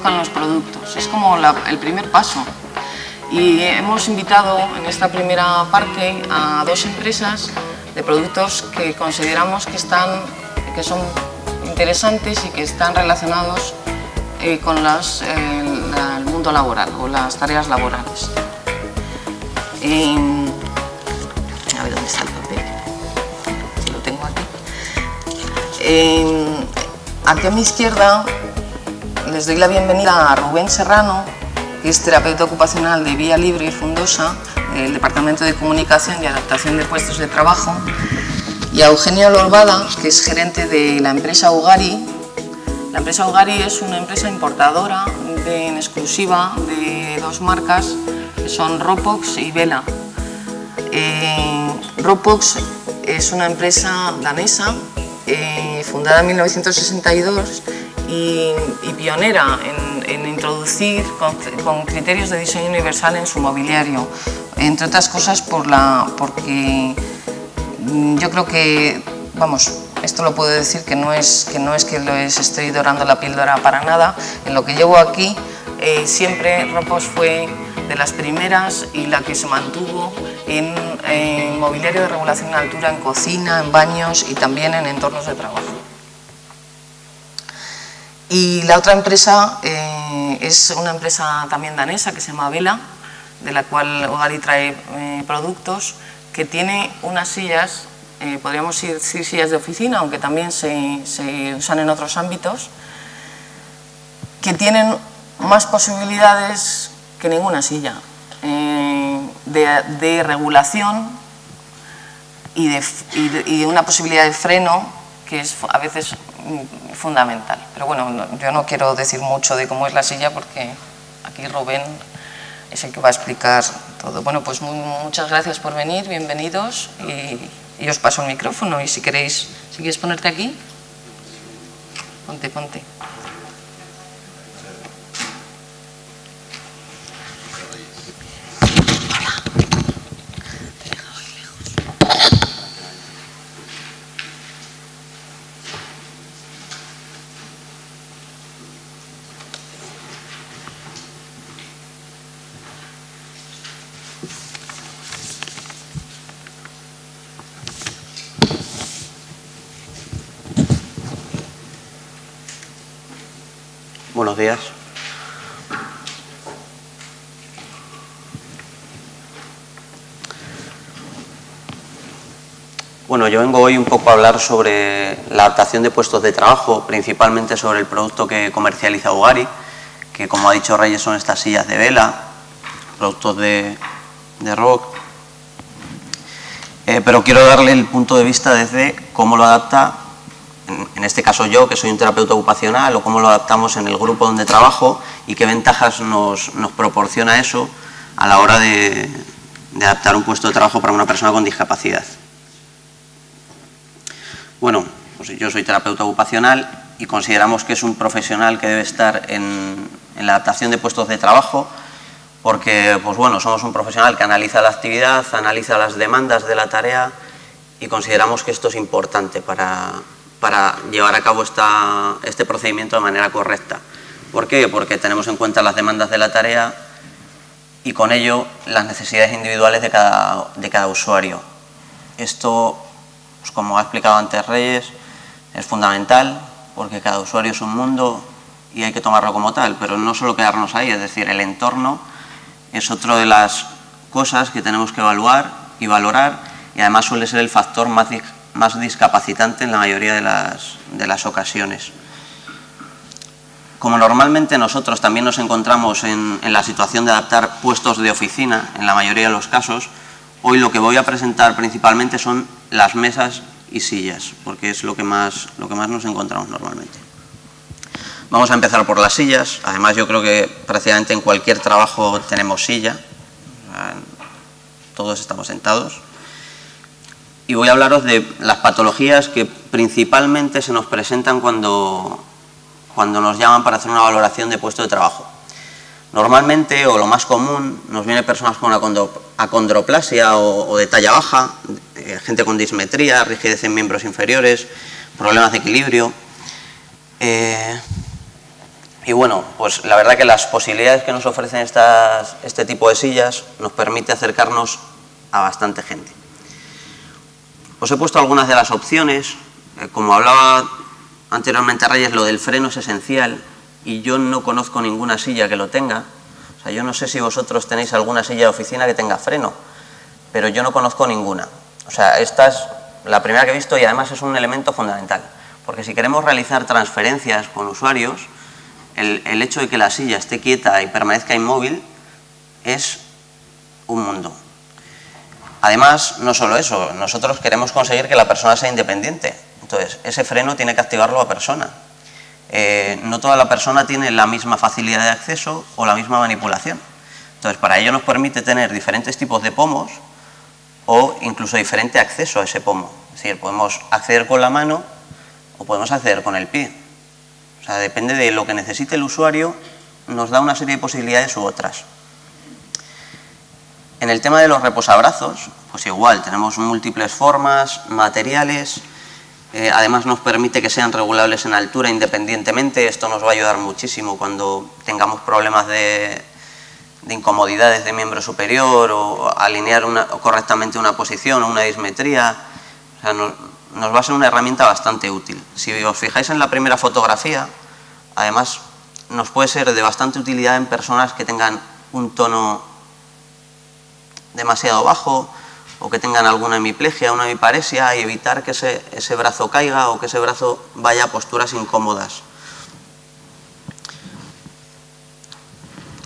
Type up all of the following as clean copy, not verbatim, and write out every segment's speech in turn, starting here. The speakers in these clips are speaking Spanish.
conozcan los productos. Es como el primer paso. Y hemos invitado en esta primera parte a 2 empresas de productos que consideramos que son interesantes y que están relacionados con el mundo laboral o las tareas laborales. A ver dónde está el papel, si lo tengo aquí. Aquí a mi izquierda les doy la bienvenida a Rubén Serrano, que es terapeuta ocupacional de Vía Libre y Fundosa, del Departamento de Comunicación y Adaptación de Puestos de Trabajo, y a Eugenia Lorbada, que es gerente de la empresa Ugari. La empresa Ugari es una empresa importadora en exclusiva de 2 marcas, que son Ropox y Vela. Ropox es una empresa danesa, fundada en 1962 y pionera en introducir con criterios de diseño universal en su mobiliario, entre otras cosas porque yo creo que, vamos, esto lo puedo decir que no es que les estoy dorando la píldora para nada. En lo que llevo aquí, siempre Ropox fue de las primeras y la que se mantuvo en mobiliario de regulación en altura, en cocina, en baños y también en entornos de trabajo. Y la otra empresa es una empresa también danesa que se llama Vela, de la cual Ugari trae productos, que tiene unas sillas, podríamos decir sillas de oficina, aunque también se usan en otros ámbitos, que tienen más posibilidades que ninguna silla de regulación y de una posibilidad de freno que es a veces fundamental. Pero bueno, yo no quiero decir mucho de cómo es la silla porque aquí Rubén es el que va a explicar todo. Bueno, pues muchas gracias por venir, bienvenidos y os paso el micrófono y si quieres ponerte aquí, ponte. Buenos días. Bueno, yo vengo hoy un poco a hablar sobre la adaptación de puestos de trabajo, principalmente sobre el producto que comercializa Ugari, que como ha dicho Reyes son estas sillas de Vela, productos de Rock. Pero quiero darle el punto de vista desde cómo lo adapta, en este caso yo, que soy un terapeuta ocupacional, o cómo lo adaptamos en el grupo donde trabajo y qué ventajas nos proporciona eso a la hora de adaptar un puesto de trabajo para una persona con discapacidad. Bueno, pues yo soy terapeuta ocupacional y consideramos que es un profesional que debe estar en la adaptación de puestos de trabajo porque, pues bueno, somos un profesional que analiza la actividad, analiza las demandas de la tarea y consideramos que esto es importante para llevar a cabo este procedimiento de manera correcta. ¿Por qué? Porque tenemos en cuenta las demandas de la tarea y con ello las necesidades individuales de cada usuario. Esto, pues como ha explicado antes Reyes, es fundamental porque cada usuario es un mundo y hay que tomarlo como tal, pero no solo quedarnos ahí, es decir, el entorno es otra de las cosas que tenemos que evaluar y valorar y además suele ser el factor más discapacitante en la mayoría de las ocasiones. Como normalmente nosotros también nos encontramos en la situación de adaptar puestos de oficina, en la mayoría de los casos, hoy lo que voy a presentar principalmente son las mesas y sillas, porque es lo que más nos encontramos normalmente. Vamos a empezar por las sillas. Además, yo creo que prácticamente en cualquier trabajo tenemos silla. Todos estamos sentados. Y voy a hablaros de las patologías que principalmente se nos presentan cuando nos llaman para hacer una valoración de puesto de trabajo. Normalmente, o lo más común, nos vienen personas con acondroplasia o de talla baja, gente con dismetría, rigidez en miembros inferiores, problemas de equilibrio. Y bueno, pues la verdad que las posibilidades que nos ofrecen este tipo de sillas nos permite acercarnos a bastante gente. Os he puesto algunas de las opciones. Como hablaba anteriormente Reyes, lo del freno es esencial y yo no conozco ninguna silla que lo tenga. O sea, yo no sé si vosotros tenéis alguna silla de oficina que tenga freno, pero yo no conozco ninguna. O sea, esta es la primera que he visto y además es un elemento fundamental. Porque si queremos realizar transferencias con usuarios, el hecho de que la silla esté quieta y permanezca inmóvil es un mundo. Además, no solo eso, nosotros queremos conseguir que la persona sea independiente. Entonces, ese freno tiene que activarlo la persona. No toda la persona tiene la misma facilidad de acceso o la misma manipulación. Entonces, para ello nos permite tener diferentes tipos de pomos o incluso diferente acceso a ese pomo. Es decir, podemos acceder con la mano o podemos acceder con el pie. O sea, depende de lo que necesite el usuario, nos da una serie de posibilidades u otras. En el tema de los reposabrazos, pues igual, tenemos múltiples formas, materiales, además nos permite que sean regulables en altura independientemente. Esto nos va a ayudar muchísimo cuando tengamos problemas de incomodidades de miembro superior o alinear correctamente una posición o una dismetría. O sea, nos va a ser una herramienta bastante útil. Si os fijáis en la primera fotografía, además nos puede ser de bastante utilidad en personas que tengan un tono demasiado bajo o que tengan alguna hemiplegia, una hemiparesia, y evitar que ese brazo caiga o que ese brazo vaya a posturas incómodas.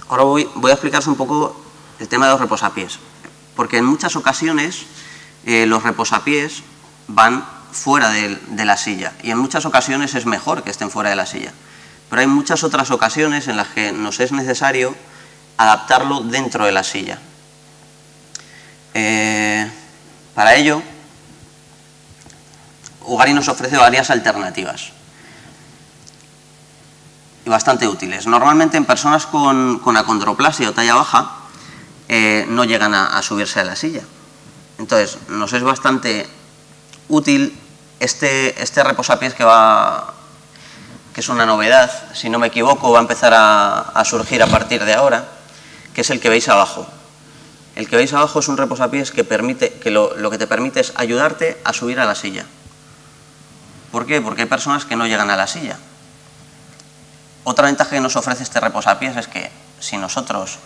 Ahora voy a explicaros un poco el tema de los reposapiés, porque en muchas ocasiones los reposapiés van fuera de la silla y en muchas ocasiones es mejor que estén fuera de la silla, pero hay muchas otras ocasiones en las que nos es necesario adaptarlo dentro de la silla. Para ello, Ugari nos ofrece varias alternativas y bastante útiles. Normalmente en personas con acondroplasia o talla baja no llegan a subirse a la silla. Entonces, nos es bastante útil este reposapiés que es una novedad, si no me equivoco, va a empezar a surgir a partir de ahora, que es el que veis abajo. El que veis abajo es un reposapiés que lo que te permite es ayudarte a subir a la silla. ¿Por qué? Porque hay personas que no llegan a la silla. Otra ventaja que nos ofrece este reposapiés es que si nosotros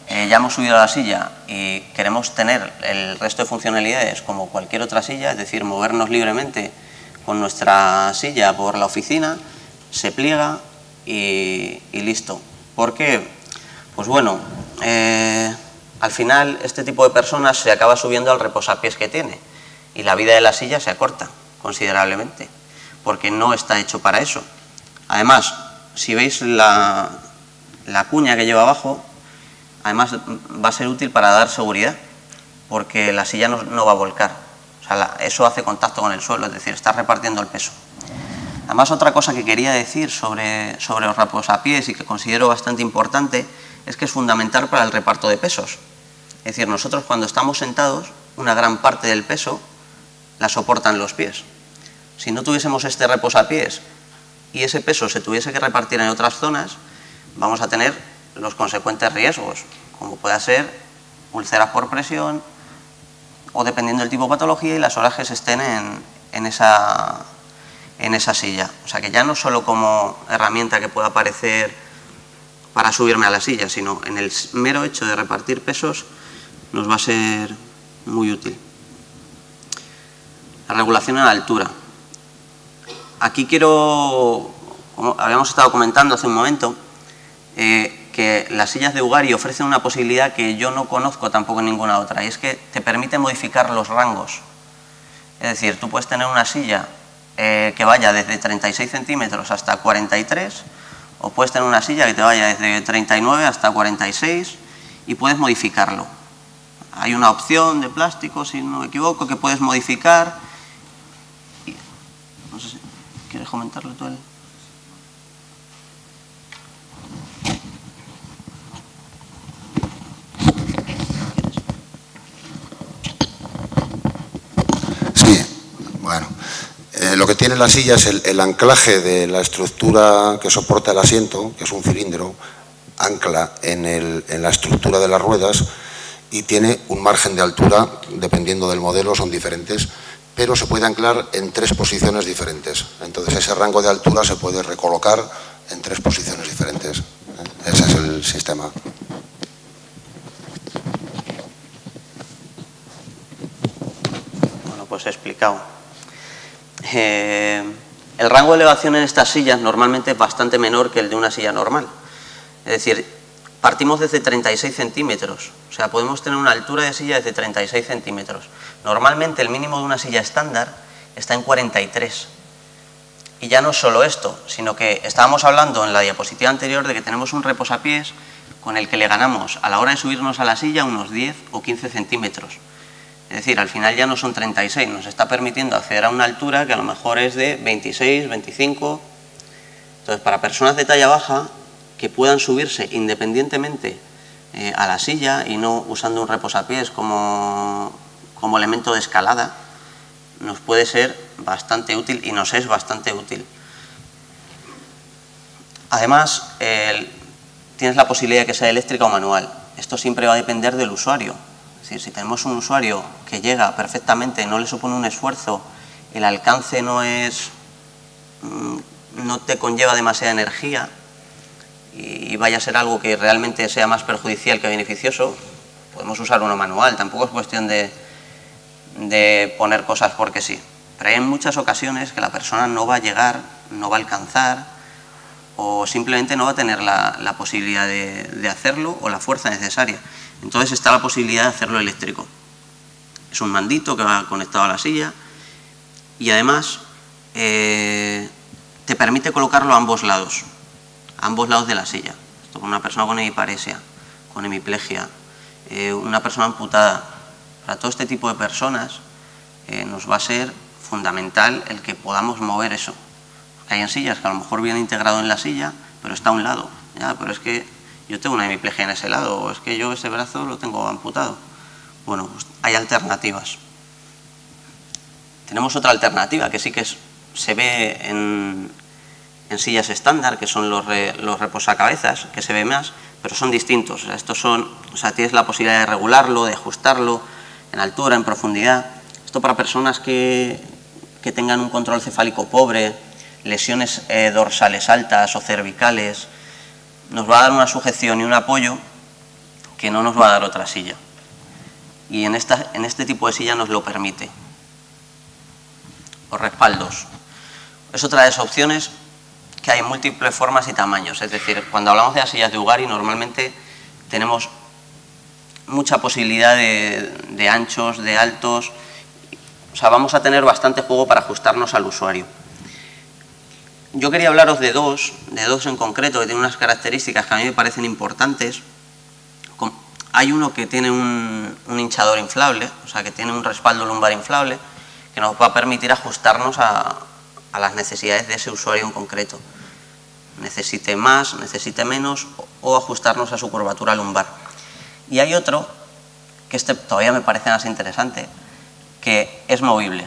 ya hemos subido a la silla y queremos tener el resto de funcionalidades como cualquier otra silla, es decir, movernos libremente con nuestra silla por la oficina, se pliega y listo. ¿Por qué? Pues bueno, al final este tipo de personas se acaba subiendo al reposapiés que tiene y la vida de la silla se acorta considerablemente porque no está hecho para eso. Además, si veis la cuña que lleva abajo, además va a ser útil para dar seguridad porque la silla no va a volcar. O sea, eso hace contacto con el suelo, es decir, está repartiendo el peso. Además, otra cosa que quería decir sobre los reposapiés y que considero bastante importante es que es fundamental para el reparto de pesos. Es decir, nosotros cuando estamos sentados, una gran parte del peso la soportan los pies. Si no tuviésemos este reposapiés y ese peso se tuviese que repartir en otras zonas, vamos a tener los consecuentes riesgos, como pueda ser úlceras por presión o dependiendo del tipo de patología y las horas que se estén en esa silla. O sea que ya no solo como herramienta que pueda aparecer para subirme a la silla, sino en el mero hecho de repartir pesos nos va a ser muy útil. La regulación en la altura. Aquí quiero, como habíamos estado comentando hace un momento, que las sillas de Ugari ofrecen una posibilidad que yo no conozco tampoco en ninguna otra, y es que te permite modificar los rangos. Es decir, tú puedes tener una silla que vaya desde 36 centímetros hasta 43, o puedes tener una silla que te vaya desde 39 hasta 46 y puedes modificarlo. Hay una opción de plástico, si no me equivoco, que puedes modificar. No sé si quieres comentarlo tú. Sí, bueno, lo que tiene la silla es el anclaje de la estructura que soporta el asiento, que es un cilindro, ancla en la estructura de las ruedas y tiene un margen de altura, dependiendo del modelo, son diferentes, pero se puede anclar en 3 posiciones diferentes. Entonces ese rango de altura se puede recolocar en 3 posiciones diferentes. Ese es el sistema. Bueno, pues he explicado. El rango de elevación en estas sillas normalmente es bastante menor que el de una silla normal. Es decir, partimos desde 36 centímetros. O sea, podemos tener una altura de silla desde 36 centímetros. Normalmente el mínimo de una silla estándar está en 43. Y ya no es solo esto, sino que estábamos hablando en la diapositiva anterior de que tenemos un reposapiés con el que le ganamos a la hora de subirnos a la silla unos 10 o 15 centímetros. Es decir, al final ya no son 36, nos está permitiendo acceder a una altura que a lo mejor es de 26, 25. Entonces, para personas de talla baja que puedan subirse independientemente a la silla y no usando un reposapiés como elemento de escalada, nos puede ser bastante útil y nos es bastante útil. Además, tienes la posibilidad de que sea eléctrica o manual. Esto siempre va a depender del usuario. Es decir, si tenemos un usuario que llega perfectamente, no le supone un esfuerzo, el alcance no te conlleva demasiada energía y vaya a ser algo que realmente sea más perjudicial que beneficioso, podemos usar uno manual. Tampoco es cuestión de poner cosas porque sí. Pero hay muchas ocasiones que la persona no va a llegar, no va a alcanzar o simplemente no va a tener la posibilidad de hacerlo o la fuerza necesaria. Entonces está la posibilidad de hacerlo eléctrico. Es un mandito que va conectado a la silla y además te permite colocarlo a ambos lados de la silla. Esto con una persona con hemiparesia, con hemiplegia, una persona amputada. Para todo este tipo de personas nos va a ser fundamental el que podamos mover eso. Porque hay en sillas que a lo mejor viene integrado en la silla, pero está a un lado. Ya, pero es que yo tengo una hemiplegia en ese lado, o es que yo ese brazo lo tengo amputado. Bueno, pues hay alternativas. Tenemos otra alternativa que sí que se ve en sillas estándar, que son los reposacabezas, que se ve más, pero son distintos. O sea, tienes la posibilidad de regularlo, de ajustarlo en altura, en profundidad. Esto para personas que tengan un control cefálico pobre, lesiones dorsales altas o cervicales, nos va a dar una sujeción y un apoyo que no nos va a dar otra silla. Y en este tipo de silla nos lo permite. Los respaldos. Es otra de las opciones que hay múltiples formas y tamaños. Es decir, cuando hablamos de las sillas de Ugari, normalmente tenemos mucha posibilidad de anchos, de altos. O sea, vamos a tener bastante juego para ajustarnos al usuario. Yo quería hablaros de dos en concreto, que tienen unas características que a mí me parecen importantes. Hay uno que tiene un hinchador inflable, o sea, que tiene un respaldo lumbar inflable, que nos va a permitir ajustarnos a las necesidades de ese usuario en concreto. Necesite más, necesite menos, o ajustarnos a su curvatura lumbar. Y hay otro, que todavía me parece más interesante, que es movible.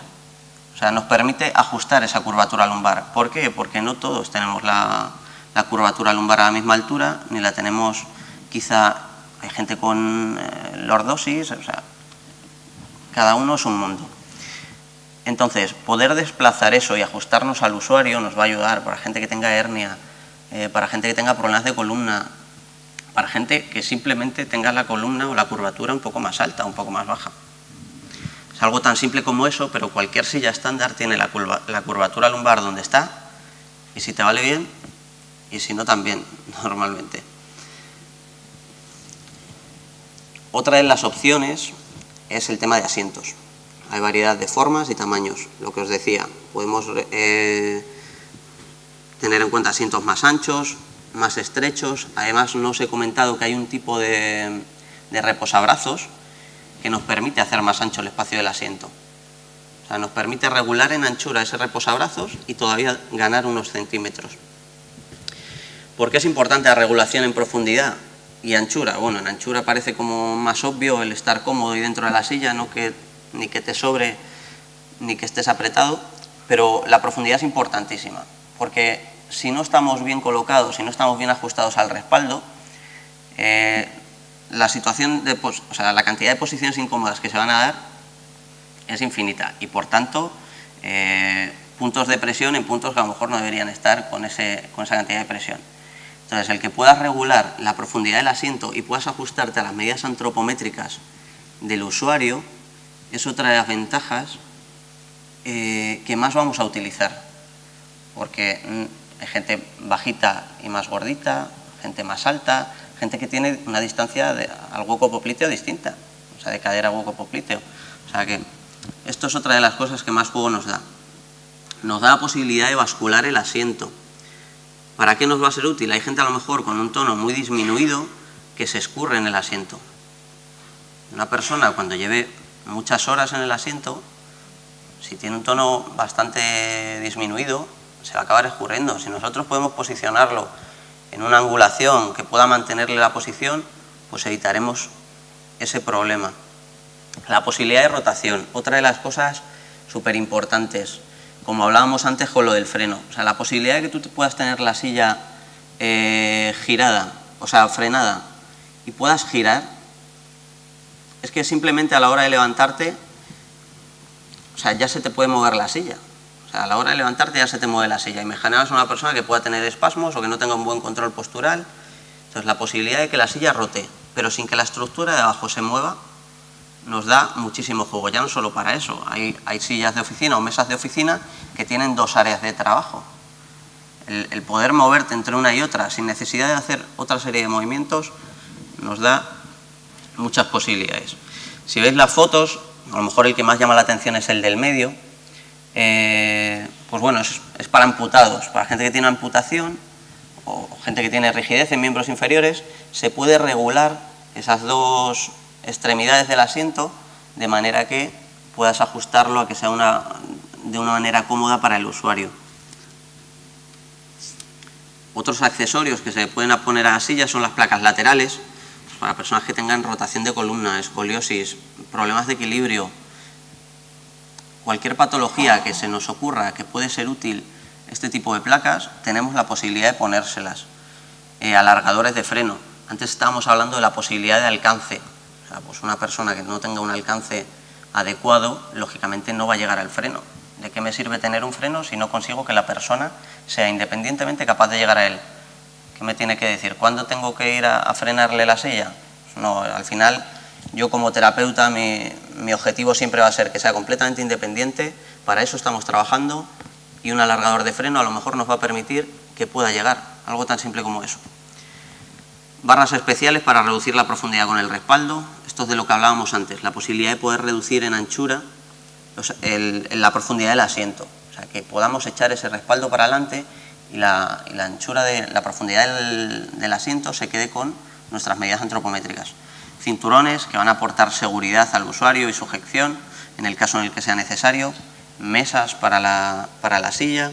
O sea, nos permite ajustar esa curvatura lumbar. ¿Por qué? Porque no todos tenemos la curvatura lumbar a la misma altura, ni la tenemos, quizá hay gente con lordosis, o sea, cada uno es un mundo. Entonces, poder desplazar eso y ajustarnos al usuario nos va a ayudar para gente que tenga hernia, para gente que tenga problemas de columna, para gente que simplemente tenga la columna o la curvatura un poco más alta, un poco más baja. Es algo tan simple como eso, pero cualquier silla estándar tiene la curvatura lumbar donde está, y si te vale bien, y si no también, normalmente. Otra de las opciones es el tema de asientos. Hay variedad de formas y tamaños. Lo que os decía, podemos tener en cuenta asientos más anchos, más estrechos. Además, no os he comentado que hay un tipo de reposabrazos que nos permite hacer más ancho el espacio del asiento. O sea, nos permite regular en anchura ese reposabrazos y todavía ganar unos centímetros. ¿Por qué es importante la regulación en profundidad y anchura? Bueno, en anchura parece como más obvio el estar cómodo y dentro de la silla, no que ni que te sobre ni que estés apretado, pero la profundidad es importantísima, porque si no estamos bien colocados, si no estamos bien ajustados al respaldo, la situación la cantidad de posiciones incómodas que se van a dar es infinita y, por tanto, puntos de presión en puntos que a lo mejor no deberían estar con esa cantidad de presión. Entonces, el que puedas regular la profundidad del asiento y puedas ajustarte a las medidas antropométricas del usuario es otra de las ventajas que más vamos a utilizar, porque hay gente bajita y más gordita, gente más alta, gente que tiene una distancia al hueco popliteo distinta, o sea, de cadera a hueco popliteo. O sea que esto es otra de las cosas que más juego nos da. Nos da la posibilidad de bascular el asiento. ¿Para qué nos va a ser útil? Hay gente a lo mejor con un tono muy disminuido que se escurre en el asiento. Una persona cuando lleve muchas horas en el asiento, si tiene un tono bastante disminuido, se va a acabar escurriendo. Si nosotros podemos posicionarlo en una angulación que pueda mantenerle la posición, pues evitaremos ese problema. La posibilidad de rotación, otra de las cosas súper importantes, como hablábamos antes con lo del freno. O sea, la posibilidad de que tú puedas tener la silla girada, o sea, frenada, y puedas girar, es que simplemente a la hora de levantarte, o sea, ya se te puede mover la silla. O sea, a la hora de levantarte ya se te mueve la silla. Imaginaos una persona que pueda tener espasmos o que no tenga un buen control postural. Entonces, la posibilidad de que la silla rote, pero sin que la estructura de abajo se mueva, nos da muchísimo juego. Ya no solo para eso. Hay sillas de oficina o mesas de oficina que tienen dos áreas de trabajo. El poder moverte entre una y otra sin necesidad de hacer otra serie de movimientos nos da muchas posibilidades. Si veis las fotos, a lo mejor el que más llama la atención es el del medio. Pues bueno, es para amputados, para gente que tiene amputación o gente que tiene rigidez en miembros inferiores. Se puede regular esas dos extremidades del asiento de manera que puedas ajustarlo a que sea de una manera cómoda para el usuario. Otros accesorios que se pueden poner a la silla son las placas laterales, pues para personas que tengan rotación de columna, escoliosis, problemas de equilibrio. Cualquier patología que se nos ocurra que puede ser útil este tipo de placas, tenemos la posibilidad de ponérselas. Alargadores de freno. Antes estábamos hablando de la posibilidad de alcance. O sea, pues una persona que no tenga un alcance adecuado, lógicamente no va a llegar al freno. ¿De qué me sirve tener un freno si no consigo que la persona sea independientemente capaz de llegar a él? ¿Qué me tiene que decir? ¿Cuándo tengo que ir a frenarle la silla? No, al final, yo como terapeuta, mi objetivo siempre va a ser que sea completamente independiente. Para eso estamos trabajando y un alargador de freno a lo mejor nos va a permitir que pueda llegar, algo tan simple como eso. Barras especiales para reducir la profundidad con el respaldo. Esto es de lo que hablábamos antes, la posibilidad de poder reducir en anchura la profundidad del asiento. O sea, que podamos echar ese respaldo para adelante y la anchura de la profundidad del asiento se quede con nuestras medidas antropométricas. Cinturones que van a aportar seguridad al usuario y sujeción en el caso en el que sea necesario. Mesas para la silla.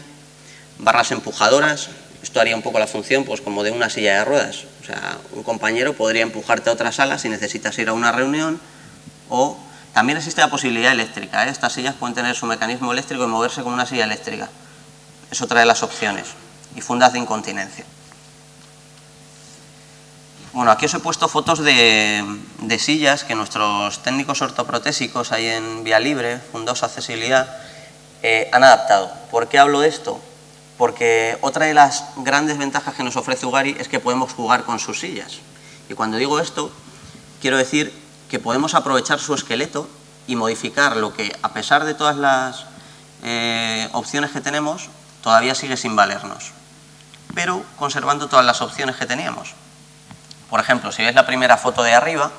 Barras empujadoras. Esto haría un poco la función pues como de una silla de ruedas. O sea, un compañero podría empujarte a otra sala si necesitas ir a una reunión, o también existe la posibilidad eléctrica. Estas sillas pueden tener su mecanismo eléctrico y moverse como una silla eléctrica. Es otra de las opciones. Y fundas de incontinencia. Bueno, aquí os he puesto fotos de sillas que nuestros técnicos ortoprotésicos ahí en Vía Libre, Fundaos Accesibilidad, han adaptado. ¿Por qué hablo de esto? Porque otra de las grandes ventajas que nos ofrece Ugari es que podemos jugar con sus sillas. Y cuando digo esto, quiero decir que podemos aprovechar su esqueleto y modificar lo que, a pesar de todas las opciones que tenemos, todavía sigue sin valernos, pero conservando todas las opciones que teníamos. Por ejemplo, si veis la primera foto de arriba,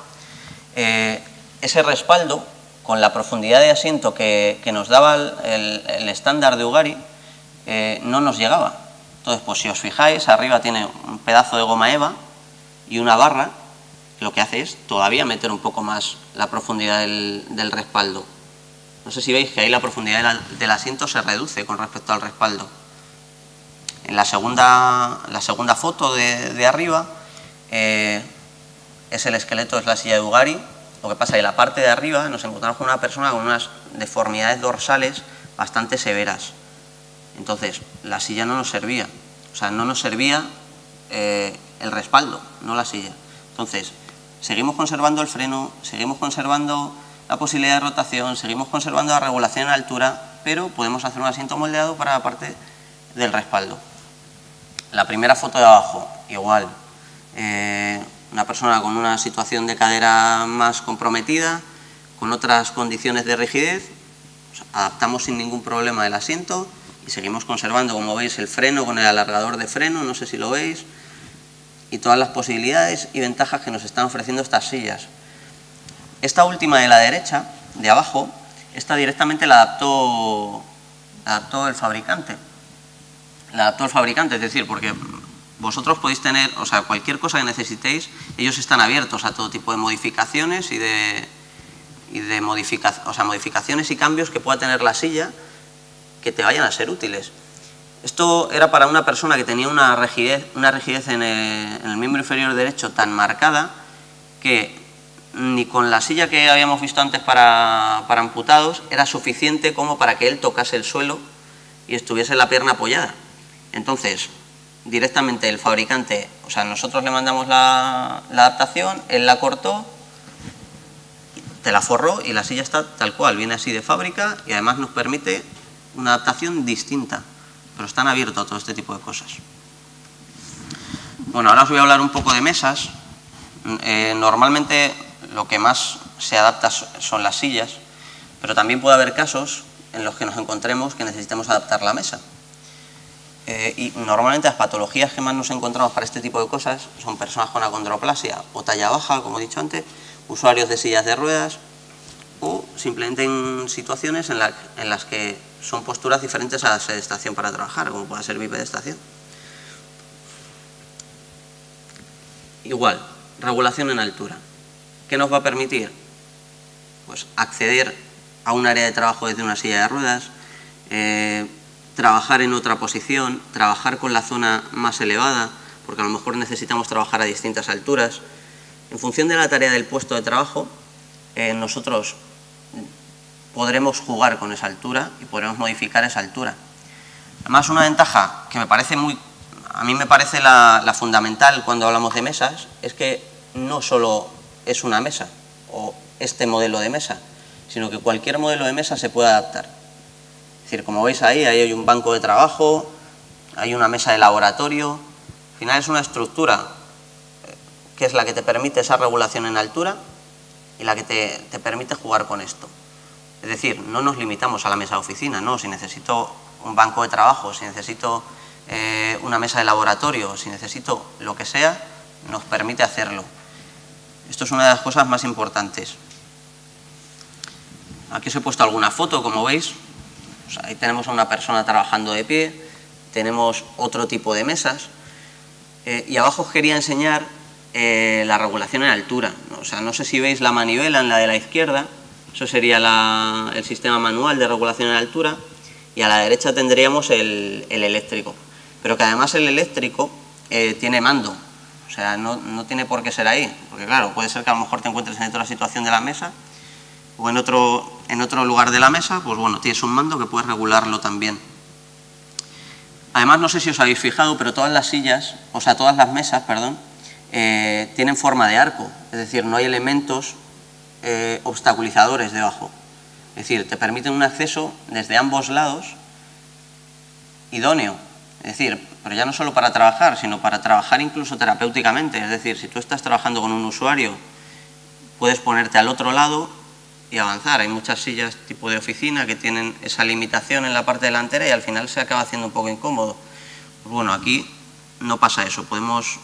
ese respaldo, con la profundidad de asiento que nos daba el estándar de Ugari, no nos llegaba. Entonces, pues si os fijáis, arriba tiene un pedazo de goma eva y una barra, lo que hace es todavía meter un poco más la profundidad del respaldo. No sé si veis que ahí la profundidad del asiento se reduce con respecto al respaldo. En la segunda foto de arriba es el esqueleto, es la silla de Ugari. Lo que pasa es que en la parte de arriba nos encontramos con una persona con unas deformidades dorsales bastante severas. Entonces, la silla no nos servía, o sea, no nos servía el respaldo, no la silla. Entonces, seguimos conservando el freno, seguimos conservando la posibilidad de rotación, seguimos conservando la regulación en altura, pero podemos hacer un asiento moldeado para la parte del respaldo. La primera foto de abajo, igual, una persona con una situación de cadera más comprometida, con otras condiciones de rigidez, pues adaptamos sin ningún problema el asiento y seguimos conservando, como veis, el freno con el alargador de freno, no sé si lo veis, y todas las posibilidades y ventajas que nos están ofreciendo estas sillas. Esta última de la derecha, de abajo, esta directamente la adaptó el fabricante. La adaptó el fabricante, es decir, porque vosotros podéis tener, o sea, cualquier cosa que necesitéis, ellos están abiertos a todo tipo de modificaciones modificaciones y cambios que pueda tener la silla que te vayan a ser útiles. Esto era para una persona que tenía una rigidez en el miembro inferior derecho tan marcada que ni con la silla que habíamos visto antes para amputados era suficiente como para que él tocase el suelo y estuviese la pierna apoyada. Entonces, directamente el fabricante, o sea, nosotros le mandamos la adaptación, él la cortó, te la forró y la silla está tal cual, viene así de fábrica y además nos permite una adaptación distinta, pero están abiertos a todo este tipo de cosas. Bueno, ahora os voy a hablar un poco de mesas. Normalmente lo que más se adapta son las sillas, pero también puede haber casos en los que nos encontremos que necesitemos adaptar la mesa. Y normalmente las patologías que más nos encontramos para este tipo de cosas son personas con acondroplasia o talla baja, como he dicho antes, usuarios de sillas de ruedas o simplemente en situaciones en las que son posturas diferentes a la sedestación para trabajar, como puede ser bipedestación. Igual, regulación en altura. ¿Qué nos va a permitir? Pues acceder a un área de trabajo desde una silla de ruedas, trabajar en otra posición, trabajar con la zona más elevada, porque a lo mejor necesitamos trabajar a distintas alturas. En función de la tarea del puesto de trabajo, nosotros podremos jugar con esa altura y podremos modificar esa altura. Además, una ventaja que a mí me parece la fundamental cuando hablamos de mesas, es que no solo es una mesa o este modelo de mesa, sino que cualquier modelo de mesa se puede adaptar. Es decir, como veis ahí hay un banco de trabajo, hay una mesa de laboratorio. Al final es una estructura que es la que te permite esa regulación en altura y la que te permite jugar con esto. Es decir, no nos limitamos a la mesa de oficina, no, si necesito un banco de trabajo, si necesito una mesa de laboratorio, si necesito lo que sea, nos permite hacerlo. Esto es una de las cosas más importantes. Aquí os he puesto alguna foto, como veis. O sea, ahí tenemos a una persona trabajando de pie, tenemos otro tipo de mesas. Y abajo os quería enseñar la regulación en altura. O sea, no sé si veis la manivela en la de la izquierda, eso sería el sistema manual de regulación en altura, y a la derecha tendríamos el eléctrico. Pero que además el eléctrico tiene mando, o sea, no tiene por qué ser ahí, porque claro, puede ser que a lo mejor te encuentres en otra situación de la mesa o en otro lugar de la mesa, pues bueno, tienes un mando que puedes regularlo también. Además, no sé si os habéis fijado, pero todas las sillas, o sea, todas las mesas, perdón, tienen forma de arco, es decir, no hay elementos obstaculizadores debajo. Es decir, te permiten un acceso desde ambos lados idóneo. Es decir, pero ya no solo para trabajar, sino para trabajar incluso terapéuticamente. Es decir, si tú estás trabajando con un usuario, puedes ponerte al otro lado y avanzar. Hay muchas sillas tipo de oficina que tienen esa limitación en la parte delantera y al final se acaba haciendo un poco incómodo. Pues bueno, aquí no pasa eso, podemos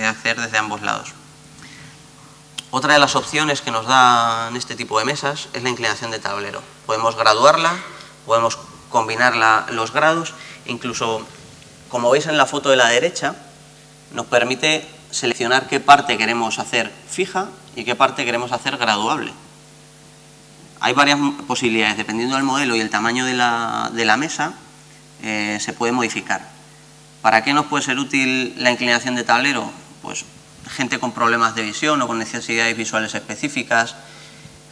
hacer desde ambos lados. Otra de las opciones que nos dan este tipo de mesas es la inclinación de tablero. Podemos graduarla, podemos combinar los grados, incluso, como veis en la foto de la derecha, nos permite seleccionar qué parte queremos hacer fija y qué parte queremos hacer graduable. Hay varias posibilidades, dependiendo del modelo y el tamaño de la mesa, se puede modificar. ¿Para qué nos puede ser útil la inclinación de tablero? Pues gente con problemas de visión o con necesidades visuales específicas,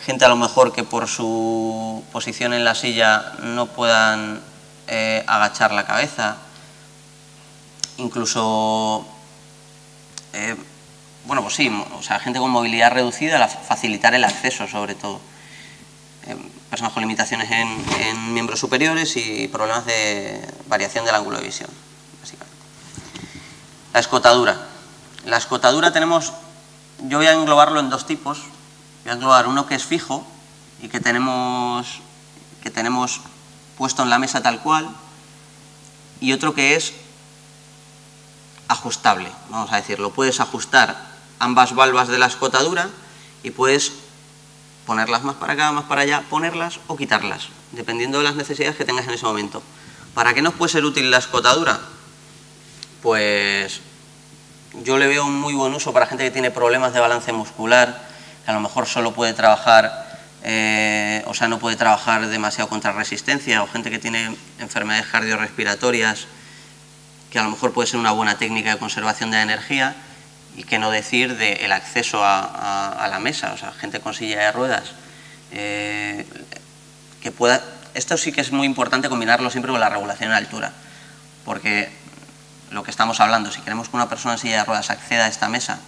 gente a lo mejor que por su posición en la silla no puedan agachar la cabeza, incluso, bueno, pues sí, o sea, gente con movilidad reducida, facilitar el acceso sobre todo. Personas con limitaciones en miembros superiores y problemas de variación del ángulo de visión, básicamente. La escotadura. La escotadura tenemos, yo voy a englobarlo en dos tipos. Voy a englobar uno que es fijo y que tenemos puesto en la mesa tal cual, y otro que es ajustable, vamos a decirlo. Puedes ajustar ambas valvas de la escotadura y puedes ponerlas más para acá, más para allá, ponerlas o quitarlas, dependiendo de las necesidades que tengas en ese momento. ¿Para qué nos puede ser útil la escotadura? Pues yo le veo un muy buen uso para gente que tiene problemas de balance muscular, que a lo mejor solo puede trabajar, o sea, no puede trabajar demasiado contra resistencia, o gente que tiene enfermedades cardiorrespiratorias, que a lo mejor puede ser una buena técnica de conservación de la energía, y que no decir del acceso a la mesa, o sea, gente con silla de ruedas, que pueda... Esto sí que es muy importante combinarlo siempre con la regulación en altura, porque lo que estamos hablando, si queremos que una persona en silla de ruedas acceda a esta mesa,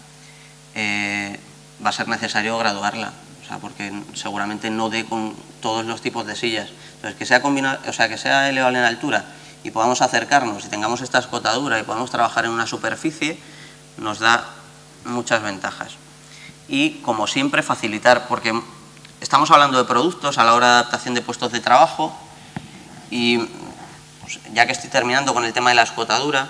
va a ser necesario graduarla, o sea, porque seguramente no dé con todos los tipos de sillas. Entonces, que sea combinado, o sea, que sea elevable en altura y podamos acercarnos y tengamos esta escotadura y podamos trabajar en una superficie, nos da muchas ventajas. Y, como siempre, facilitar, porque estamos hablando de productos a la hora de adaptación de puestos de trabajo, y pues, ya que estoy terminando con el tema de la escotadura,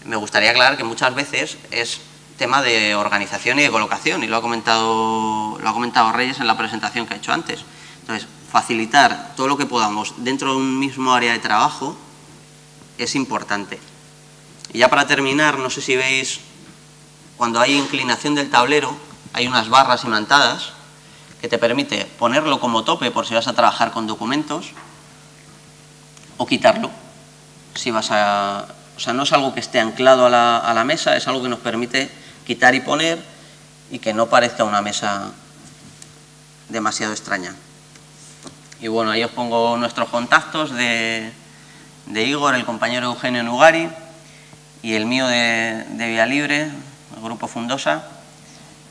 me gustaría aclarar que muchas veces es tema de organización y de colocación, y lo ha comentado Reyes en la presentación que ha hecho antes. Entonces, facilitar todo lo que podamos dentro de un mismo área de trabajo es importante. Y ya para terminar, no sé si veis, cuando hay inclinación del tablero, hay unas barras imantadas que te permite ponerlo como tope por si vas a trabajar con documentos, o quitarlo si vas a... O sea, no es algo que esté anclado a la mesa, es algo que nos permite quitar y poner y que no parezca una mesa demasiado extraña. Y bueno, ahí os pongo nuestros contactos de Igor, el compañero Eugenio Nugari, y el mío de Vía Libre, el Grupo Fundosa,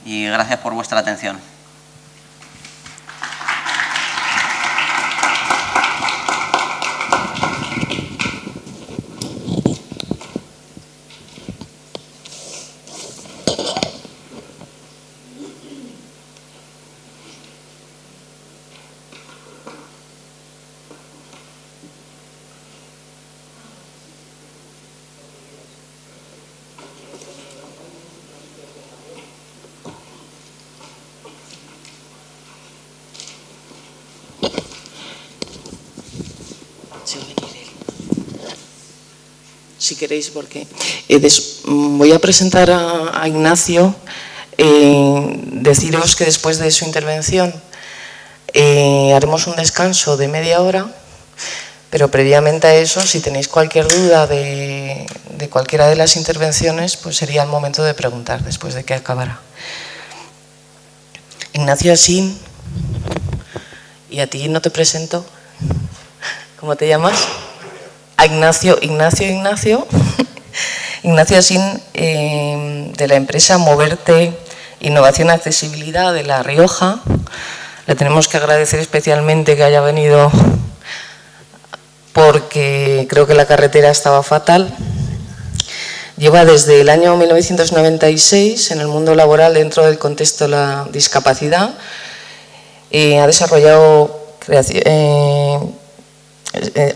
y gracias por vuestra atención. Si queréis, porque voy a presentar a Ignacio. Deciros que después de su intervención haremos un descanso de media hora, pero previamente a eso, si tenéis cualquier duda de cualquiera de las intervenciones, pues sería el momento de preguntar después de que acabara. Ignacio Asín, y a ti no te presento. ¿Cómo te llamas? Ignacio Asín, de la empresa Moverte Innovación y Accesibilidad de La Rioja. Le tenemos que agradecer especialmente que haya venido, porque creo que la carretera estaba fatal. Lleva desde el año 1996 en el mundo laboral dentro del contexto de la discapacidad. Ha desarrollado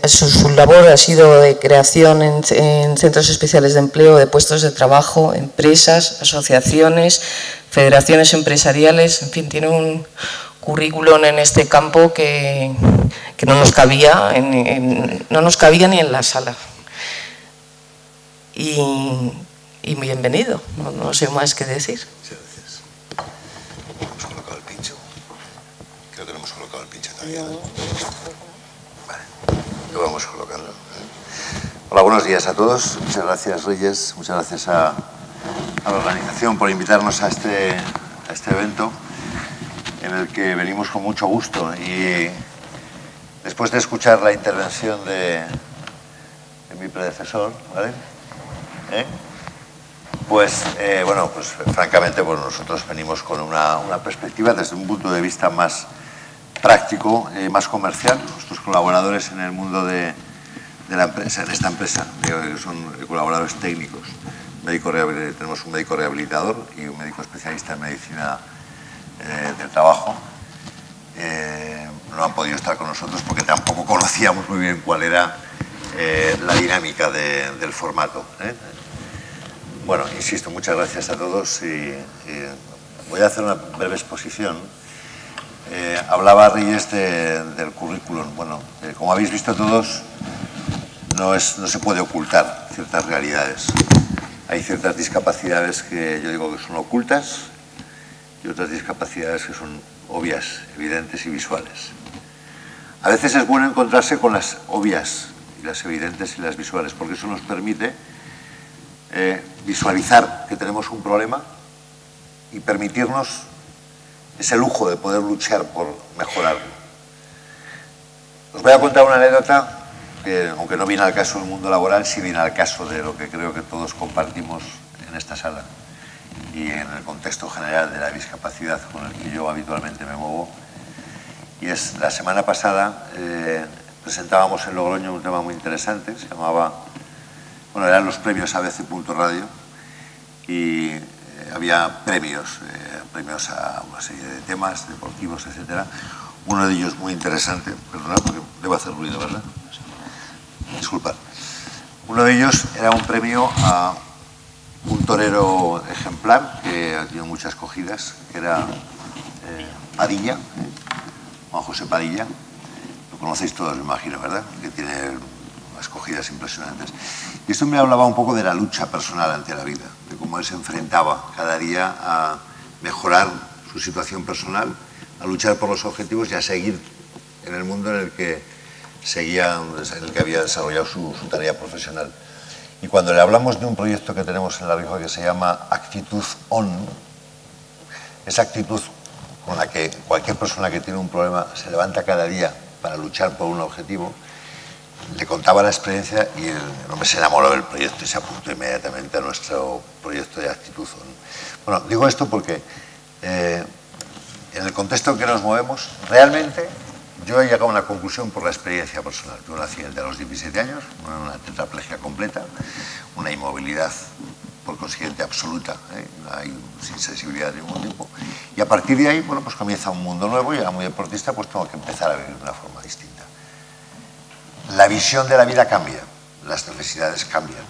su labor ha sido de creación en centros especiales de empleo, de puestos de trabajo, empresas, asociaciones, federaciones empresariales, en fin, tiene un currículum en este campo que no nos cabía ni en la sala. Y bienvenido, no sé más que decir. Muchas gracias. Hemos colocado el pincho. Creo que no hemos colocado el pincho todavía, ¿no? Lo vamos colocando. Hola, buenos días a todos. Muchas gracias, Reyes. Muchas gracias a la organización por invitarnos a este evento, en el que venimos con mucho gusto. Y después de escuchar la intervención de mi predecesor, ¿vale? Pues, bueno, pues francamente pues nosotros venimos con una perspectiva desde un punto de vista más práctico, más comercial. Nuestros colaboradores en el mundo de la empresa, en esta empresa, son colaboradores técnicos. Tenemos un médico rehabilitador y un médico especialista en medicina del trabajo. No han podido estar con nosotros porque tampoco conocíamos muy bien cuál era la dinámica del formato. Bueno, insisto, muchas gracias a todos y voy a hacer una breve exposición. Hablaba Reyes del currículum. Bueno, como habéis visto todos, no se puede ocultar ciertas realidades. Hay ciertas discapacidades que yo digo que son ocultas y otras discapacidades que son obvias, evidentes y visuales. A veces es bueno encontrarse con las obvias y las evidentes y las visuales, porque eso nos permite visualizar que tenemos un problema y permitirnos ese lujo de poder luchar por mejorarlo. Os voy a contar una anécdota que, aunque no viene al caso del mundo laboral, sí viene al caso de lo que creo que todos compartimos en esta sala y en el contexto general de la discapacidad con el que yo habitualmente me muevo. Y es, la semana pasada presentábamos en Logroño un tema muy interesante, se llamaba, bueno, eran los premios ABC.radio y había premios a una serie de temas deportivos, etcétera. Uno de ellos muy interesante, perdonad porque debo hacer ruido, ¿verdad? Disculpad. Uno de ellos era un premio a un torero ejemplar que ha tenido muchas cogidas, que era Padilla, Juan José Padilla. Lo conocéis todos, me imagino, ¿verdad? Que tiene unas cogidas impresionantes. Y esto me hablaba un poco de la lucha personal ante la vida, de cómo él se enfrentaba cada día a mejorar su situación personal, a luchar por los objetivos y a seguir en el mundo en el que había desarrollado su tarea profesional. Y cuando le hablamos de un proyecto que tenemos en La Rioja que se llama Actitud On, esa actitud con la que cualquier persona que tiene un problema se levanta cada día para luchar por un objetivo, le contaba la experiencia y el hombre se enamoró del proyecto y se apuntó inmediatamente a nuestro proyecto de Actitud On. Bueno, digo esto porque en el contexto en que nos movemos, realmente yo he llegado a una conclusión por la experiencia personal. Tuve un accidente a los 17 años, una tetraplegia completa, una inmovilidad por consiguiente absoluta, sin sensibilidad de ningún tipo. Y a partir de ahí, bueno, pues comienza un mundo nuevo y era muy deportista, pues tengo que empezar a vivir de una forma distinta. La visión de la vida cambia, las necesidades cambian.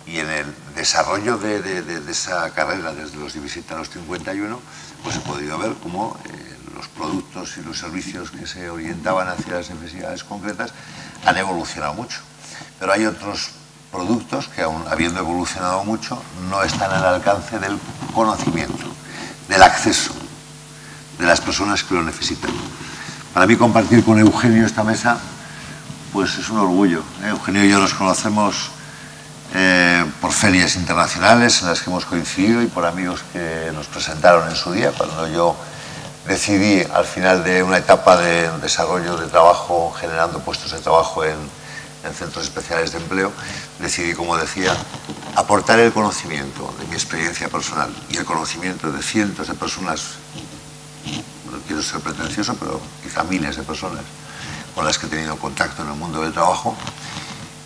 Y en el desarrollo de esa carrera, desde los 17 a los 51, pues he podido ver cómo los productos y los servicios que se orientaban hacia las necesidades concretas han evolucionado mucho. Pero hay otros productos que, aun habiendo evolucionado mucho, no están al alcance del conocimiento, del acceso de las personas que lo necesitan. Para mí, compartir con Eugenio esta mesa, pues es un orgullo. Eugenio y yo nos conocemos por ferias internacionales en las que hemos coincidido y por amigos que nos presentaron en su día, cuando yo decidí, al final de una etapa de desarrollo de trabajo, generando puestos de trabajo en centros especiales de empleo, decidí, como decía, aportar el conocimiento de mi experiencia personal y el conocimiento de cientos de personas, no quiero ser pretencioso, pero quizá miles de personas con las que he tenido contacto en el mundo del trabajo.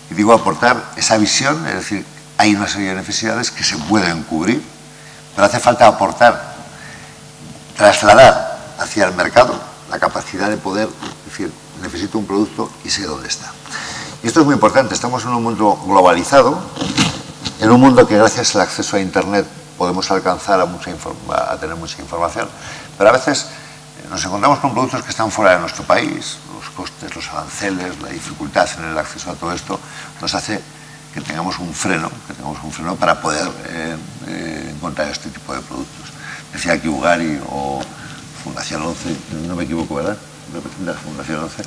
Y digo aportar esa visión, es decir, hay una serie de necesidades que se pueden cubrir, pero hace falta aportar, trasladar hacia el mercado la capacidad de poder decir, necesito un producto y sé dónde está. Y esto es muy importante, estamos en un mundo globalizado, en un mundo que gracias al acceso a Internet podemos alcanzar a tener mucha información, pero a veces nos encontramos con productos que están fuera de nuestro país, los costes, los aranceles, la dificultad en el acceso a todo esto nos hace que tengamos un freno para poder encontrar este tipo de productos. Decía aquí Ugari o Fundación 11, no me equivoco, ¿verdad? Representa la Fundación 11,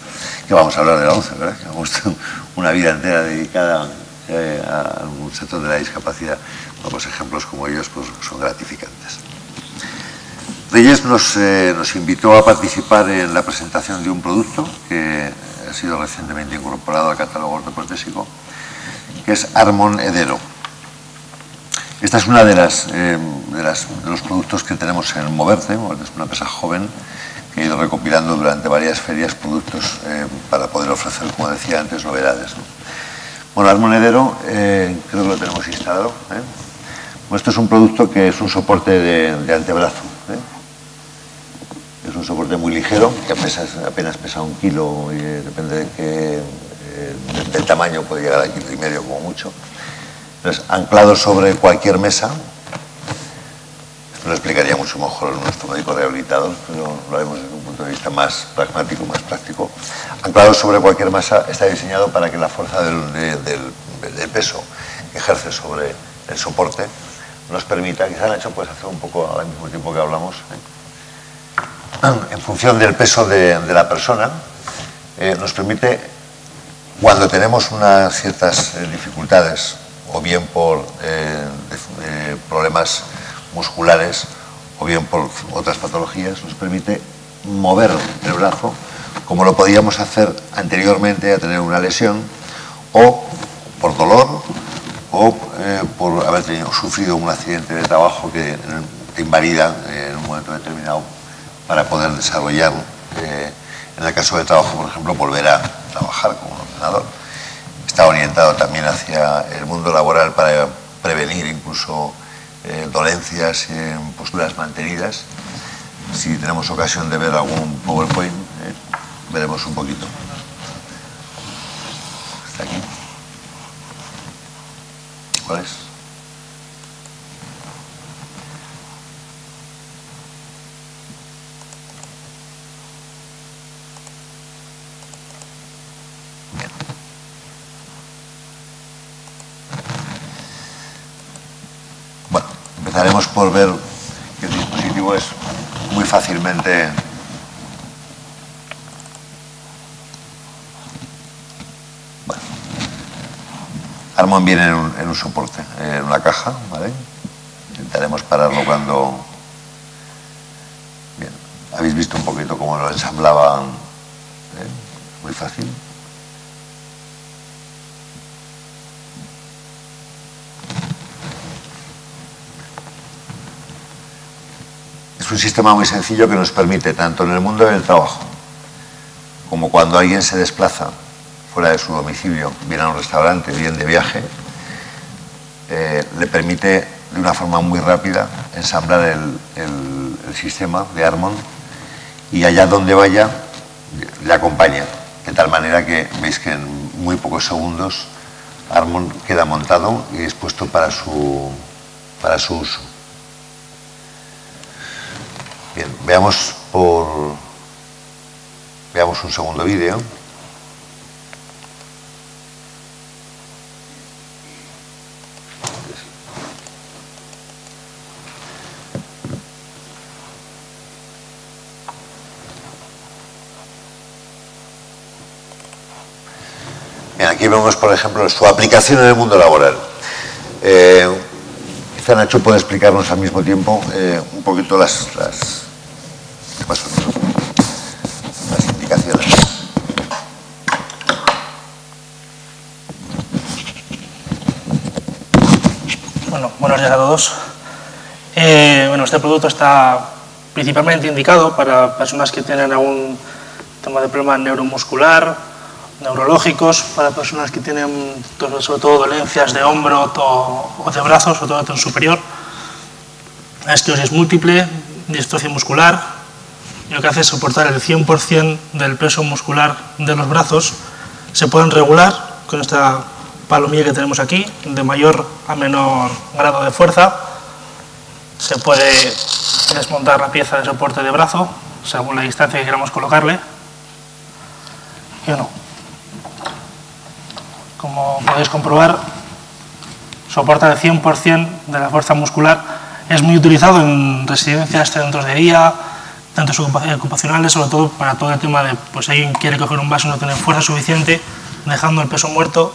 que vamos a hablar de la 11, ¿verdad? Que hemos tenido una vida entera dedicada a un sector de la discapacidad. Bueno, pues ejemplos como ellos pues, son gratificantes. Reyes nos invitó a participar en la presentación de un producto que ha sido recientemente incorporado al catálogo ortoprotésico que es Armon Edero. Esta es una de los productos que tenemos en Moverte. Moverte es una empresa joven que ha ido recopilando durante varias ferias productos para poder ofrecer, como decía antes, novedades, ¿no? Bueno, Armon Edero creo que lo tenemos instalado. Bueno, esto es un producto que es un soporte de antebrazo. Es un soporte muy ligero, que apenas pesa 1 kilo, y depende del tamaño, puede llegar a 1,5 kilos como mucho. Entonces, anclado sobre cualquier mesa, esto lo explicaría mucho mejor nuestro médico rehabilitador, pero lo haremos desde un punto de vista más pragmático, más práctico. Anclado sobre cualquier mesa, está diseñado para que la fuerza del peso que ejerce sobre el soporte nos permita, quizá Nacho puedes hacer un poco al mismo tiempo que hablamos, en función del peso de la persona, nos permite, cuando tenemos unas ciertas dificultades, o bien por problemas musculares, o bien por otras patologías, nos permite mover el brazo como lo podíamos hacer anteriormente a tener una lesión, o por dolor, o por haber sufrido un accidente de trabajo que te invalida en un momento determinado para poder desarrollar, en el caso de trabajo, por ejemplo, volver a trabajar con un ordenador. Está orientado también hacia el mundo laboral para prevenir incluso dolencias en posturas mantenidas. Si tenemos ocasión de ver algún PowerPoint, veremos un poquito. Está aquí. ¿Cuál es? Bien. Bueno, empezaremos por ver que el dispositivo es muy fácilmente Armon viene en un soporte, en una caja, ¿vale? Intentaremos pararlo cuando... Bien, habéis visto un poquito cómo lo ensamblaban, muy fácil. Es un sistema muy sencillo que nos permite, tanto en el mundo del trabajo, como cuando alguien se desplaza fuera de su domicilio, bien a un restaurante, bien de viaje, le permite de una forma muy rápida ensamblar el sistema de Armon, y allá donde vaya le acompaña, de tal manera que veis que en muy pocos segundos Armon queda montado y dispuesto para su uso. Bien, veamos un segundo vídeo. Bien, aquí vemos, por ejemplo, su aplicación en el mundo laboral. Quizá Nacho puede explicarnos al mismo tiempo un poquito las indicaciones. Bueno, buenos días a todos. Bueno, este producto está principalmente indicado para personas que tienen algún tema de problema neuromuscular, neurológicos, para personas que tienen sobre todo dolencias de hombro o de brazos, sobre todo de tren superior, esclerosis múltiple, distrofia muscular, y lo que hace es soportar el 100% del peso muscular de los brazos. Se pueden regular con esta palomilla que tenemos aquí, de mayor a menor grado de fuerza. Se puede desmontar la pieza de soporte de brazo según la distancia que queramos colocarle. Y bueno, como podéis comprobar, soporta el 100% de la fuerza muscular. Es muy utilizado en residencias, centros de día, centros ocupacionales, sobre todo para todo el tema de, pues alguien quiere coger un vaso y no tiene fuerza suficiente, dejando el peso muerto,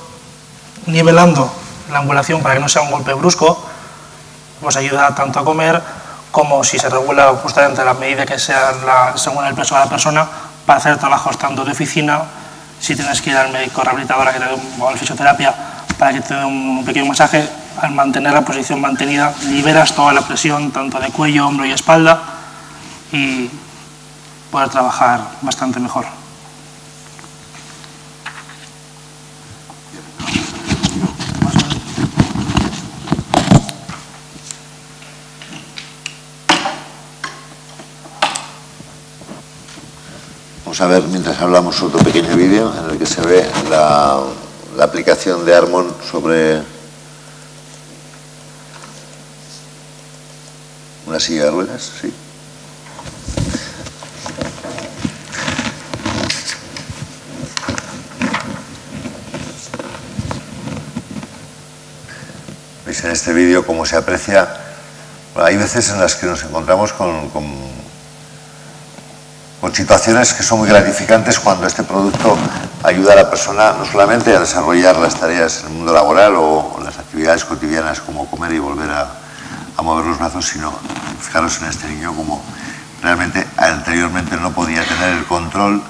nivelando la angulación para que no sea un golpe brusco, pues ayuda tanto a comer como, si se regula justamente a la medida que sea según el peso de la persona, para hacer trabajos tanto de oficina, si tienes que ir al médico rehabilitador a que te dé fisioterapia, para que te dé un pequeño masaje. Al mantener la posición mantenida, liberas toda la presión, tanto de cuello, hombro y espalda, y poder trabajar bastante mejor. Vamos a ver, mientras hablamos, otro pequeño vídeo en el que se ve la aplicación de Armon sobre una silla de ruedas, sí. Veis en este vídeo cómo se aprecia. Bueno, hay veces en las que nos encontramos con situaciones que son muy gratificantes cuando este producto ayuda a la persona no solamente a desarrollar las tareas en el mundo laboral o las actividades cotidianas como comer y volver a mover los brazos, sino, fijaros en este niño como realmente anteriormente no podía tener el control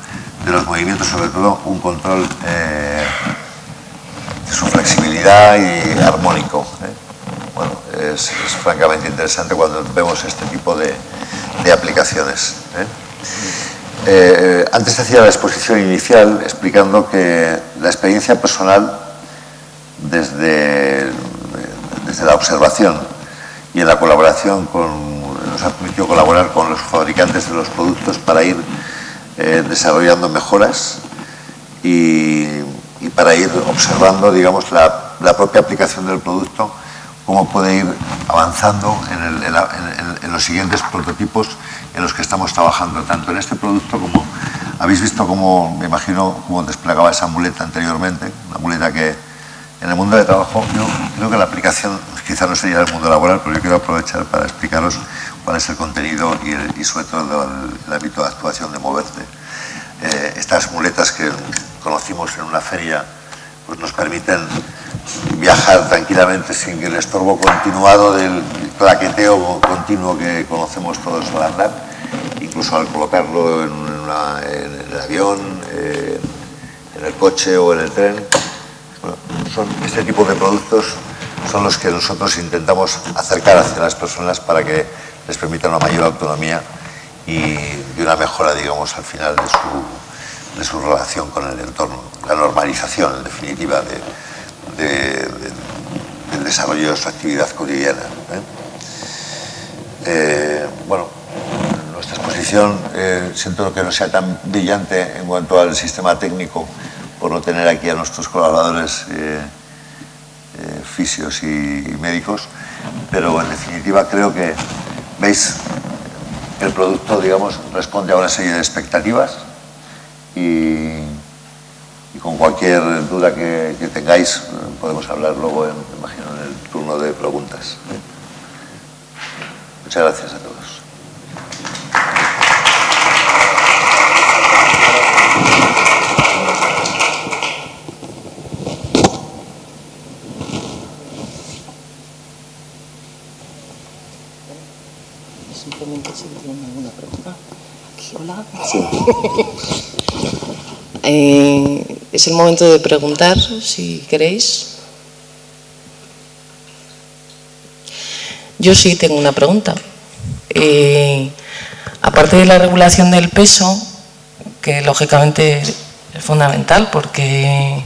de los movimientos, sobre todo un control de su flexibilidad y armónico. Bueno, es francamente interesante cuando vemos este tipo de aplicaciones. Antes hacía la exposición inicial explicando que la experiencia personal desde la observación y en la colaboración nos ha permitido colaborar con los fabricantes de los productos para ir desarrollando mejoras y para ir observando, digamos, la propia aplicación del producto, cómo puede ir avanzando en los siguientes prototipos en los que estamos trabajando, tanto en este producto como habéis visto cómo, me imagino, cómo desplegaba esa muleta anteriormente, una muleta que en el mundo de trabajo, yo creo que la aplicación quizá no sería el mundo laboral, pero yo quiero aprovechar para explicaros cuál es el contenido y sobre todo el ámbito de actuación de Moverte. Estas muletas que conocimos en una feria pues nos permiten viajar tranquilamente sin el estorbo continuado del claqueteo continuo que conocemos todos al andar, incluso al colocarlo en el avión, en el coche o en el tren. Bueno, este tipo de productos son los que nosotros intentamos acercar hacia las personas para que les permita una mayor autonomía y una mejora, digamos, al final de su relación con el entorno, la normalización, en definitiva, del desarrollo de su actividad cotidiana. Bueno, nuestra exposición siento que no sea tan brillante en cuanto al sistema técnico, por no tener aquí a nuestros colaboradores fisios y médicos, pero en definitiva creo que, veis, el producto, digamos, responde a una serie de expectativas y con cualquier duda que tengáis podemos hablar luego, me imagino, en el turno de preguntas. Muchas gracias a todos. Simplemente si tienen alguna pregunta. Hola. Sí. Es el momento de preguntar, si queréis. Yo sí tengo una pregunta. Aparte de la regulación del peso, que lógicamente es fundamental porque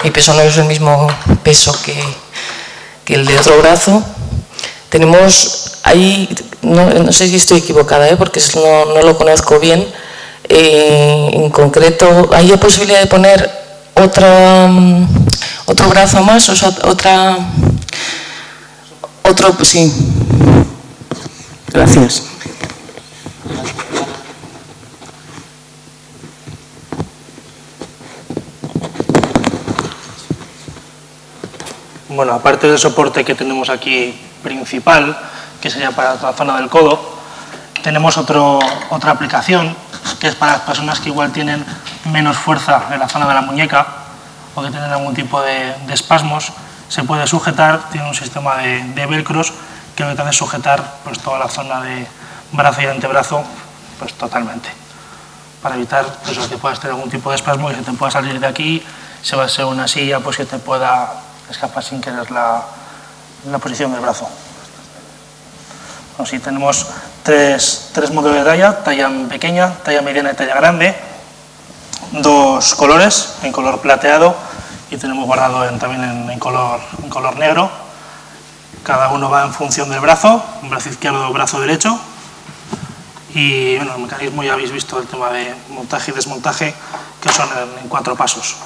mi peso no es el mismo peso que el de otro brazo, tenemos ahí, no sé si estoy equivocada, porque no lo conozco bien, en concreto, ¿hay la posibilidad de poner otro brazo más? O sea, sí. Gracias. Bueno, aparte del soporte que tenemos aquí principal, que sería para la zona del codo, tenemos otra aplicación que es para las personas que igual tienen menos fuerza en la zona de la muñeca o que tienen algún tipo de espasmos. Se puede sujetar, tiene un sistema de velcros que lo que hace es sujetar pues, toda la zona de brazo y antebrazo pues, totalmente, para evitar pues, que puedas tener algún tipo de espasmo y se te pueda salir de aquí, se va a ser una silla pues, que te pueda escapa sin querer la posición del brazo. Bueno, sí, tenemos tres modelos de talla pequeña, talla mediana y talla grande, 2 colores, en color plateado, y tenemos guardado también en color negro. Cada uno va en función del brazo, brazo izquierdo o brazo derecho. Y bueno, el mecanismo ya habéis visto el tema de montaje y desmontaje, que son en 4 pasos.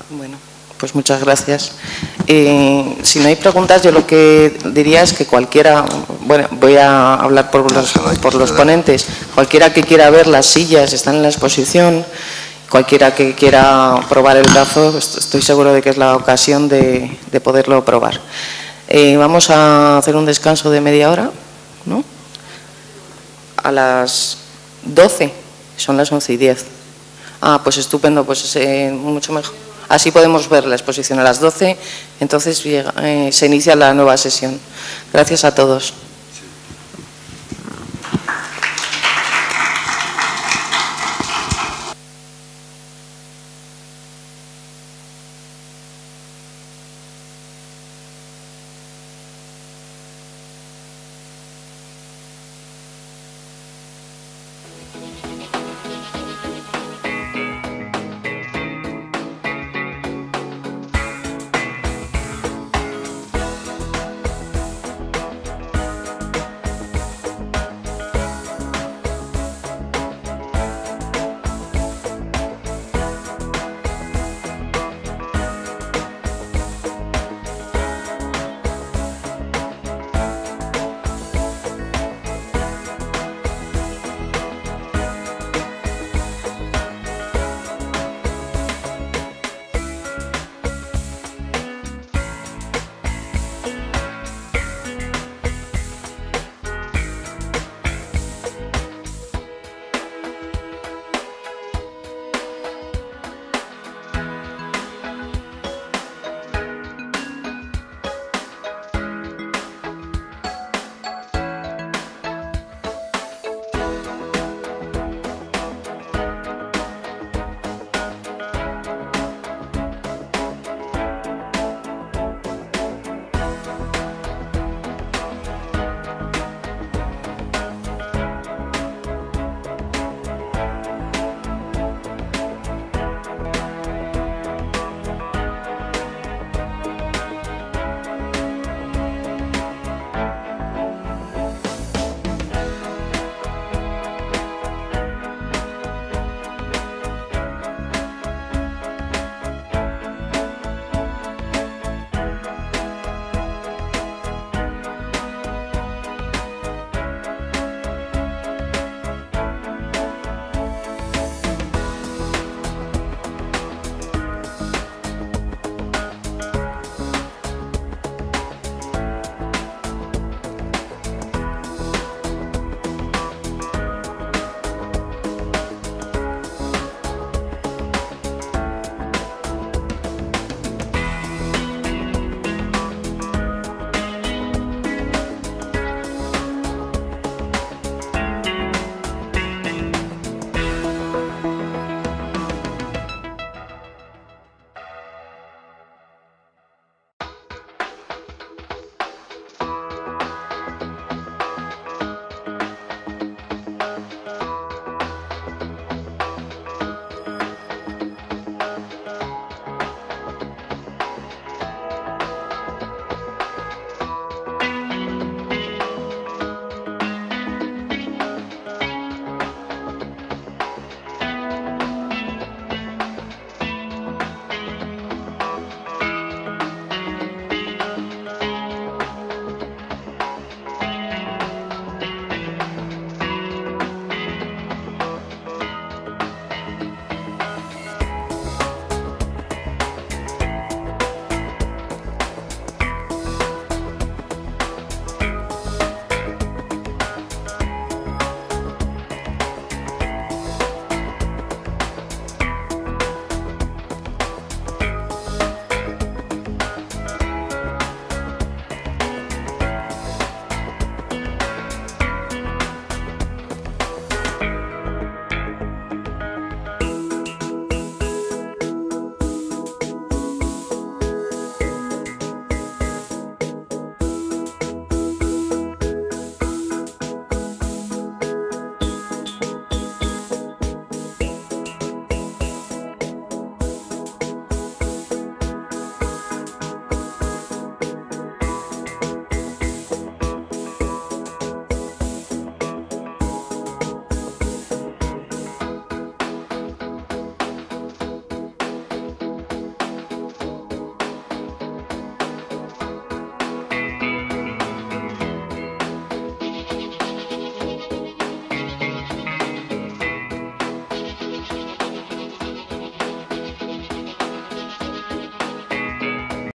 Bueno, pues muchas gracias. Si no hay preguntas, yo lo que diría es que cualquiera, bueno, voy a hablar por los ponentes, cualquiera que quiera ver las sillas están en la exposición, cualquiera que quiera probar el brazo, estoy seguro de que es la ocasión de poderlo probar. Vamos a hacer un descanso de media hora, ¿no? A las 12, son las 11:10. Ah, pues estupendo, pues mucho mejor. Así podemos ver la exposición a las 12, entonces se inicia la nueva sesión. Gracias a todos.